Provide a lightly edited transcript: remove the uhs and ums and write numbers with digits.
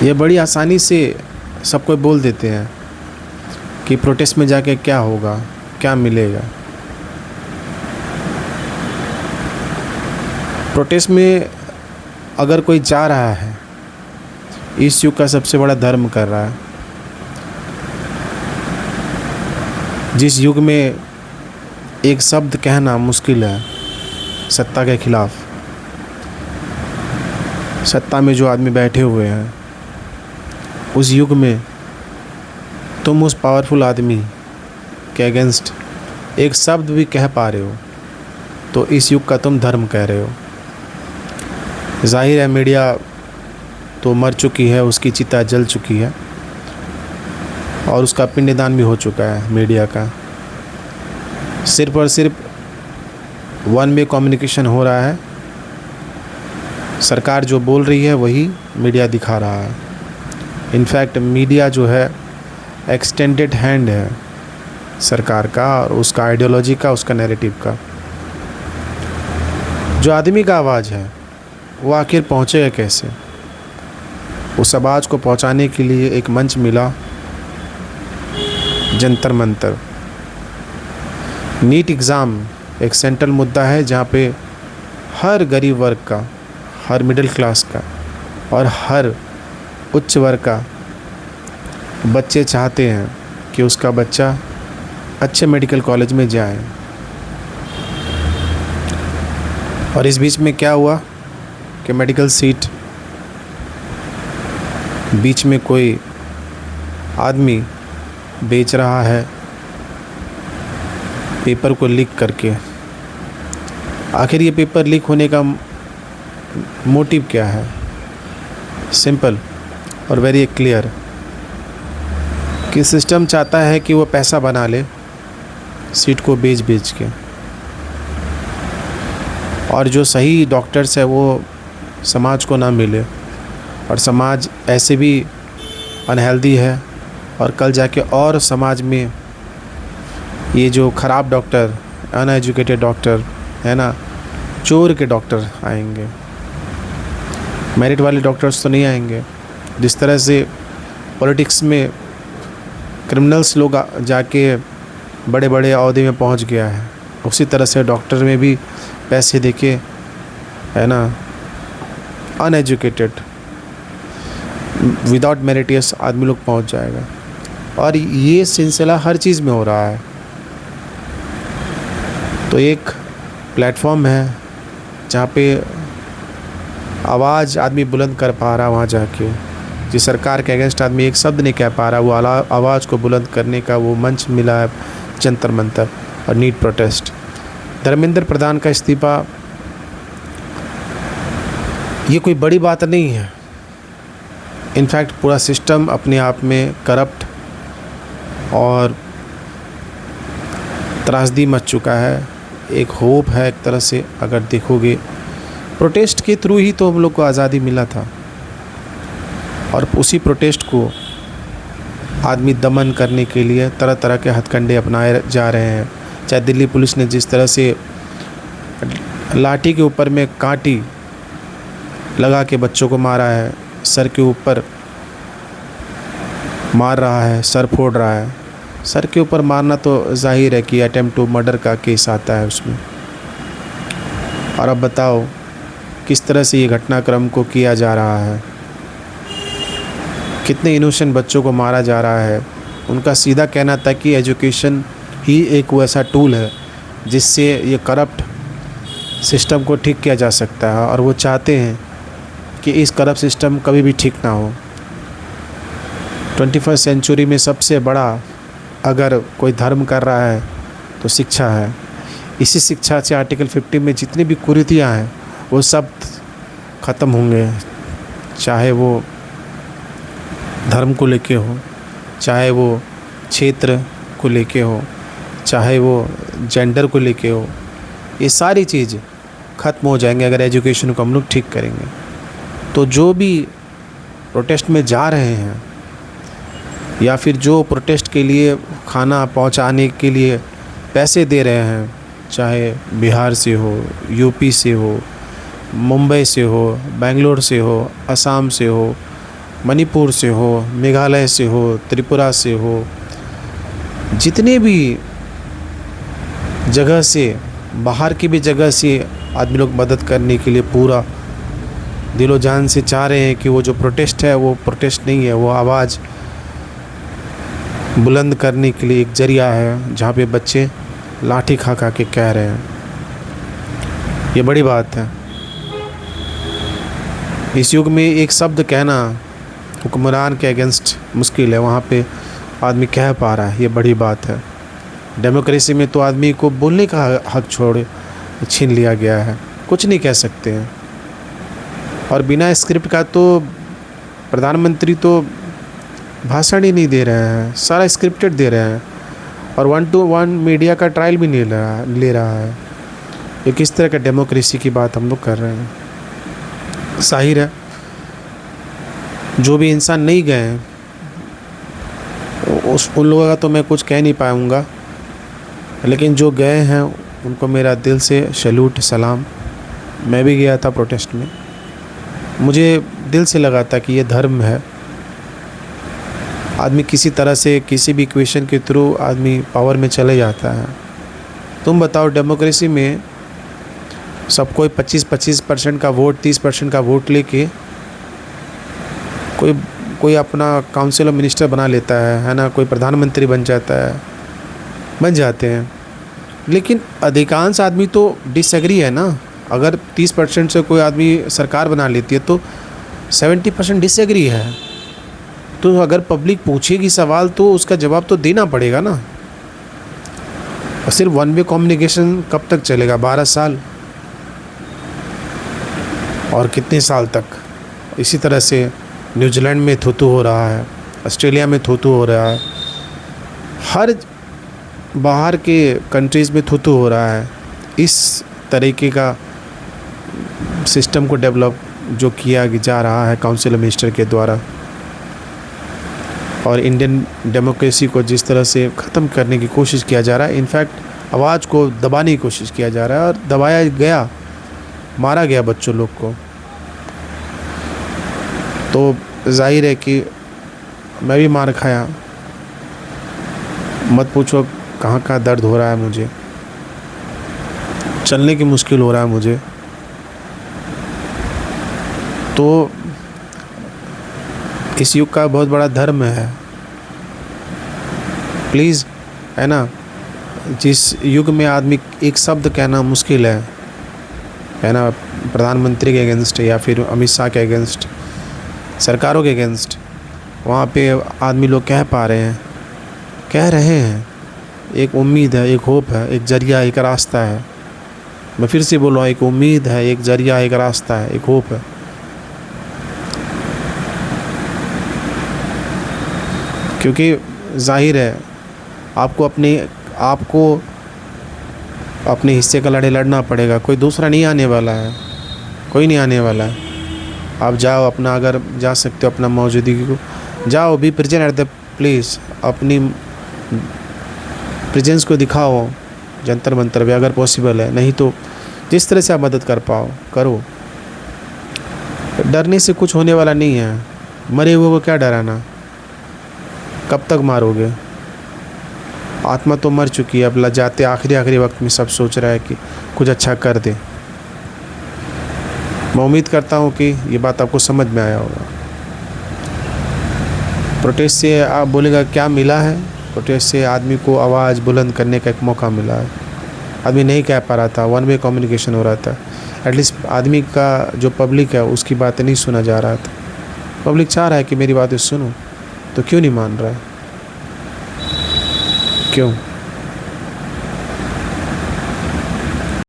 ये बड़ी आसानी से सब कोई बोल देते हैं कि प्रोटेस्ट में जाके क्या होगा, क्या मिलेगा। प्रोटेस्ट में अगर कोई जा रहा है, इस युग का सबसे बड़ा धर्म कर रहा है। जिस युग में एक शब्द कहना मुश्किल है सत्ता के खिलाफ, सत्ता में जो आदमी बैठे हुए हैं, उस युग में तुम उस पावरफुल आदमी के अगेंस्ट एक शब्द भी कह पा रहे हो तो इस युग का तुम धर्म कह रहे हो। जाहिर है मीडिया तो मर चुकी है, उसकी चिता जल चुकी है और उसका पिंडदान भी हो चुका है मीडिया का। सिर्फ और सिर्फ वन वे कम्युनिकेशन हो रहा है। सरकार जो बोल रही है वही मीडिया दिखा रहा है। इनफैक्ट मीडिया जो है एक्सटेंडेड हैंड है सरकार का और उसका आइडियोलॉजी का, उसका नैरेटिव का। जो आदमी का आवाज़ है वो आखिर पहुँचेगा कैसे? उस आवाज़ को पहुँचाने के लिए एक मंच मिला, जंतर मंतर। नीट एग्ज़ाम एक सेंट्रल मुद्दा है जहाँ पे हर गरीब वर्ग का, हर मिडिल क्लास का और हर उच्च वर्ग का बच्चे चाहते हैं कि उसका बच्चा अच्छे मेडिकल कॉलेज में जाए। और इस बीच में क्या हुआ कि मेडिकल सीट बीच में कोई आदमी बेच रहा है पेपर को लीक करके। आखिर ये पेपर लीक होने का मोटिव क्या है? सिंपल और वेरी क्लियर कि सिस्टम चाहता है कि वो पैसा बना ले सीट को बेच बेच के, और जो सही डॉक्टर्स है वो समाज को ना मिले, और समाज ऐसे भी अनहेल्दी है और कल जाके और समाज में ये जो ख़राब डॉक्टर, अनएजुकेटेड डॉक्टर है ना, चोर के डॉक्टर आएंगे, मेरिट वाले डॉक्टर्स तो नहीं आएंगे। जिस तरह से पॉलिटिक्स में क्रिमिनल्स लोग जाके बड़े बड़े अहदे में पहुंच गया है, उसी तरह से डॉक्टर में भी पैसे देके है ना अनएजुकेटेड विदाउट मेरिटियस आदमी लोग पहुंच जाएगा। और ये सिलसिला हर चीज़ में हो रहा है। तो एक प्लेटफॉर्म है जहाँ पे आवाज़ आदमी बुलंद कर पा रहा, वहाँ जाके जिस सरकार के अगेंस्ट आदमी एक शब्द नहीं कह पा रहा, वो आवाज़ को बुलंद करने का वो मंच मिला है जंतर मंतर और नीट प्रोटेस्ट। धर्मेंद्र प्रधान का इस्तीफ़ा ये कोई बड़ी बात नहीं है। इनफैक्ट पूरा सिस्टम अपने आप में करप्ट और त्रासदी मच चुका है। एक होप है एक तरह से, अगर देखोगे प्रोटेस्ट के थ्रू ही तो हम लोग को आज़ादी मिला था, और उसी प्रोटेस्ट को आदमी दमन करने के लिए तरह तरह के हथकंडे अपनाए जा रहे हैं। चाहे दिल्ली पुलिस ने जिस तरह से लाठी के ऊपर में कांटी लगा के बच्चों को मारा है, सर के ऊपर मार रहा है, सर फोड़ रहा है। सर के ऊपर मारना तो जाहिर है कि अटेम्प्ट टू मर्डर का केस आता है उसमें। और अब बताओ किस तरह से ये घटनाक्रम को किया जा रहा है, कितने इनोसेंट बच्चों को मारा जा रहा है। उनका सीधा कहना था कि एजुकेशन ही एक वैसा टूल है जिससे ये करप्ट सिस्टम को ठीक किया जा सकता है, और वो चाहते हैं कि इस करप्ट सिस्टम कभी भी ठीक ना हो। 21st सेंचुरी में सबसे बड़ा अगर कोई धर्म कर रहा है तो शिक्षा है। इसी शिक्षा से आर्टिकल 50 में जितनी भी कुरीतियाँ हैं वो सब ख़त्म होंगे, चाहे वो धर्म को लेके हो, चाहे वो क्षेत्र को लेके हो, चाहे वो जेंडर को लेके हो। ये सारी चीज़ ख़त्म हो जाएंगे अगर एजुकेशन को हम लोग ठीक करेंगे। तो जो भी प्रोटेस्ट में जा रहे हैं या फिर जो प्रोटेस्ट के लिए खाना पहुंचाने के लिए पैसे दे रहे हैं, चाहे बिहार से हो, यूपी से हो, मुंबई से हो, बेंगलोर से हो, असम से हो, मणिपुर से हो, मेघालय से हो, त्रिपुरा से हो, जितने भी जगह से, बाहर की भी जगह से आदमी लोग मदद करने के लिए पूरा दिलो जान से चाह रहे हैं कि वो जो प्रोटेस्ट है वो प्रोटेस्ट नहीं है, वो आवाज़ बुलंद करने के लिए एक जरिया है, जहाँ पे बच्चे लाठी खा खा के कह रहे हैं। ये बड़ी बात है। इस युग में एक शब्द कहना हुक्मरान के अगेंस्ट मुश्किल है, वहाँ पे आदमी कह पा रहा है, ये बड़ी बात है। डेमोक्रेसी में तो आदमी को बोलने का हक छीन लिया गया है, कुछ नहीं कह सकते हैं। और बिना स्क्रिप्ट का तो प्रधानमंत्री तो भाषण ही नहीं दे रहे हैं, सारा स्क्रिप्टेड दे रहे हैं, और 1-to-1 मीडिया का ट्रायल भी नहीं ले रहा है। ये किस तरह का डेमोक्रेसी की बात हम लोग कर रहे हैं? जाहिर है जो भी इंसान नहीं गए उन लोगों का तो मैं कुछ कह नहीं पाऊँगा, लेकिन जो गए हैं उनको मेरा दिल से सैल्यूट, सलाम। मैं भी गया था प्रोटेस्ट में, मुझे दिल से लगा था कि ये धर्म है। आदमी किसी तरह से किसी भी इक्वेशन के थ्रू आदमी पावर में चले जाता है। तुम बताओ, डेमोक्रेसी में सबको 25% का वोट, 30% का वोट लेके कोई अपना काउंसिल मिनिस्टर बना लेता है ना, कोई प्रधानमंत्री बन जाते हैं। लेकिन अधिकांश आदमी तो डिसएग्री है ना। अगर 30% से कोई आदमी सरकार बना लेती है तो 70% डिसएग्री है। तो अगर पब्लिक पूछेगी सवाल तो उसका जवाब तो देना पड़ेगा ना। और सिर्फ वन वे कम्युनिकेशन कब तक चलेगा? 12 साल और कितने साल तक? इसी तरह से न्यूजीलैंड में थूथू हो रहा है, ऑस्ट्रेलिया में थूथू हो रहा है, हर बाहर के कंट्रीज़ में थूथू हो रहा है। इस तरीके का सिस्टम को डेवलप जो किया जा रहा है काउंसिल मिनिस्टर के द्वारा, और इंडियन डेमोक्रेसी को जिस तरह से ख़त्म करने की कोशिश किया जा रहा है, इनफैक्ट आवाज़ को दबाने की कोशिश किया जा रहा है, और दबाया गया, मारा गया बच्चों लोग को। तो जाहिर है कि मैं भी मार खाया, मत पूछो कहाँ कहाँ दर्द हो रहा है मुझे, चलने की मुश्किल हो रहा है मुझे। तो इस युग का बहुत बड़ा धर्म है, प्लीज़, है ना। जिस युग में आदमी एक शब्द कहना मुश्किल है ना, प्रधानमंत्री के अगेंस्ट या फिर अमित शाह के अगेंस्ट, सरकारों के अगेंस्ट, वहाँ पे आदमी लोग कह रहे हैं। एक उम्मीद है, एक होप है, एक जरिया, एक रास्ता है। मैं फिर से बोल रहा हूँ, एक उम्मीद है, एक जरिया, एक रास्ता है, एक होप है। क्योंकि जाहिर है आपको अपने हिस्से का लड़ाई लड़ना पड़ेगा। कोई दूसरा नहीं आने वाला है, कोई नहीं आने वाला है। आप जाओ अपना, अगर जा सकते हो अपना मौजूदगी को जाओ, be present at the place, अपनी प्रेजेंस को दिखाओ जंतर मंतर पे अगर पॉसिबल है। नहीं तो जिस तरह से आप मदद कर पाओ करो। डरने से कुछ होने वाला नहीं है। मरे हुए को क्या डराना, कब तक मारोगे? आत्मा तो मर चुकी है, अब जाते आखिरी वक्त में सब सोच रहा है कि कुछ अच्छा कर दे। मैं उम्मीद करता हूँ कि ये बात आपको समझ में आया होगा। प्रोटेस्ट से आप बोलेगा क्या मिला है? प्रोटेस्ट से आदमी को आवाज़ बुलंद करने का एक मौका मिला है। आदमी नहीं कह पा रहा था, वन वे कम्युनिकेशन हो रहा था। एटलीस्ट आदमी का जो पब्लिक है उसकी बातें नहीं सुना जा रहा था। पब्लिक चाह रहा है कि मेरी बातें सुनो, तो क्यों नहीं मान रहा है? क्यों?